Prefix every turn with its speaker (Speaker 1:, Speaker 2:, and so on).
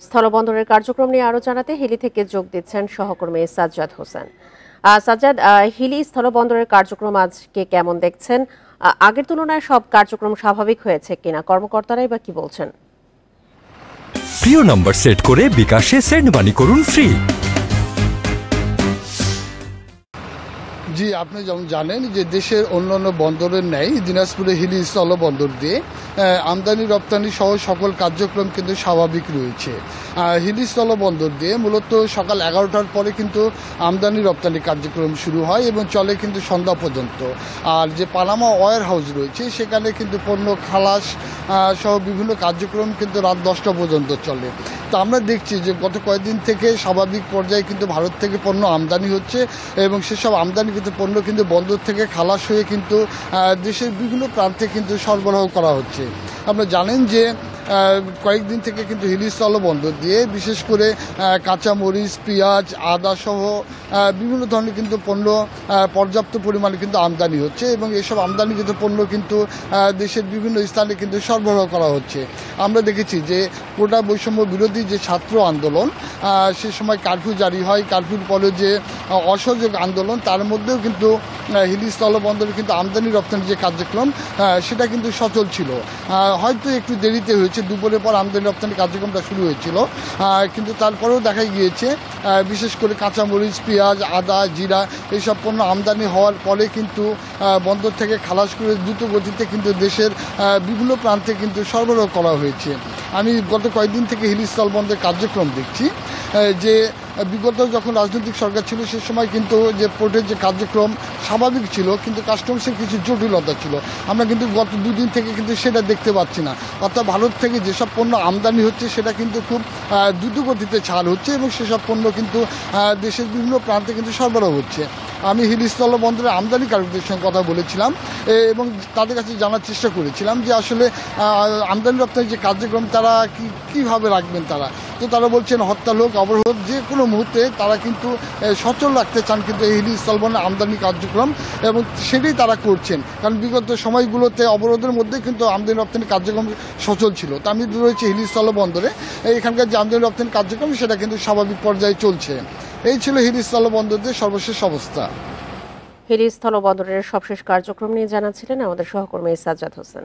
Speaker 1: স্থলবন্দরের কার্যক্রম নিয়ে আরো জানাতে হিলি থেকে যোগ দিচ্ছেন সহকর্মী সাজ্জাদ হোসেন। সাজ্জাদ, হিলি স্থলবন্দরের কার্যক্রম আজকে কেমন দেখছেন? আগের তুলনায় সব কার্যক্রম স্বাভাবিক হয়েছে কিনা, কর্মকর্তারাই বা কি বলছেন?
Speaker 2: প্রিয় নম্বর সেট করে বিকাশে সেন্ড মানি করুন ফ্রি।
Speaker 3: জি, আপনি যেমন জানেন যে দেশের অন্যান্য বন্দরের ন্যায় দিনাজপুরে হিলি স্থলবন্দর দিয়ে আমদানি রপ্তানি সহ সকল কার্যক্রম কিন্তু স্বাভাবিক রয়েছে। হিলি স্থলবন্দর দিয়ে মূলত সকাল 11টার পরে কিন্তু আমদানি রপ্তানি কার্যক্রম শুরু হয় এবং চলে কিন্তু সন্ধ্যা পর্যন্ত। আর যে পানামা ওয়্যার হাউস রয়েছে সেখানে কিন্তু পণ্য খালাস সহ বিভিন্ন কার্যক্রম কিন্তু রাত 10টা পর্যন্ত চলে। তো আমরা দেখছি যে গত কয়েকদিন থেকে স্বাভাবিক পর্যায়ে কিন্তু ভারত থেকে পণ্য আমদানি হচ্ছে এবং সেসব আমদানিকৃত পণ্য কিন্তু বন্দর থেকে খালাস হয়ে কিন্তু দেশের বিভিন্ন প্রান্তে কিন্তু সরবরাহ করা হচ্ছে। আপনারা জানেন যে কয়েকদিন থেকে কিন্তু হিলি স্থলবন্দর দিয়ে বিশেষ করে কাঁচামরিচ, পেঁয়াজ, আদা সহ বিভিন্ন ধরনের কিন্তু পণ্য পর্যাপ্ত পরিমাণে কিন্তু আমদানি হচ্ছে এবং এসব আমদানিকৃত পণ্য কিন্তু দেশের বিভিন্ন স্থানে কিন্তু সরবরাহ করা হচ্ছে। আমরা দেখেছি যে কোটা বৈষম্য বিরোধী যে ছাত্র আন্দোলন, সে সময় কারফিউ জারি হয়, কারফিউর পরে যে অসহযোগ আন্দোলন, তার মধ্যেও কিন্তু হিলি স্থলবন্দরে কিন্তু আমদানি রপ্তানি যে কার্যক্রম সেটা কিন্তু সচল ছিল। হয়তো একটু দেরিতে হয়েছে, দুপুরের পর আমদানি রপ্তানি কার্যক্রমটা শুরু হয়েছিল, কিন্তু তারপরেও দেখা গিয়েছে বিশেষ করে কাঁচামরিচ, পেঁয়াজ, আদা, জিরা এইসব পণ্য আমদানি হওয়ার পরে কিন্তু বন্দর থেকে খালাস করে দ্রুত গতিতে কিন্তু দেশের বিভিন্ন প্রান্তে কিন্তু সরবরাহ করা হয়েছে। আমি গত কয়েকদিন থেকে হিলি স্থলবন্দরের কার্যক্রম দেখছি যে বিগত যখন রাজনৈতিক সরকার ছিল সে সময় কিন্তু যে পোর্টের যে কার্যক্রম স্বাভাবিক ছিল, কিন্তু কাস্টমসের কিছু জটিলতা ছিল। আমরা কিন্তু গত দুদিন থেকে কিন্তু সেটা দেখতে পাচ্ছি না। অর্থাৎ ভারত থেকে যেসব পণ্য আমদানি হচ্ছে সেটা কিন্তু খুব দ্রুত গতিতে ছাড় হচ্ছে এবং সেসব পণ্য কিন্তু দেশের বিভিন্ন প্রান্তে কিন্তু সরবরাহ হচ্ছে। আমি হিলি স্থলবন্দরের আমদানিকারকদের সঙ্গে কথা বলেছিলাম এবং তাদের কাছে জানার চেষ্টা করেছিলাম যে আসলে আমদানি রপ্তানির যে কার্যক্রম তারা কীভাবে রাখবেন তারা। তো তারা বলছেন হরতাল হোক, অবরোধ, যে কোনো মুহূর্তে তারা কিন্তু সচল রাখতে চান কিন্তু এই হিলি স্থলবন্দর আমদানি কার্যক্রম, এবং সেটাই তারা করছেন। কারণ বিগত সময়গুলোতে অবরোধের মধ্যে কিন্তু আমদানি রপ্তানি কার্যক্রম সচল ছিল। তা আমি রয়েছে হিলি স্থলবন্দরে, এখানকার যে আমদানি রপ্তানি কার্যক্রম সেটা কিন্তু স্বাভাবিক পর্যায়ে চলছে। এই ছিল হিলি স্থলবন্দরের সর্বশেষ অবস্থা।
Speaker 1: হিলি স্থলবন্দরের সবশেষ কার্যক্রম নিয়ে জানাচ্ছিলেন আমাদের সহকর্মী সাজ্জাদ হোসেন।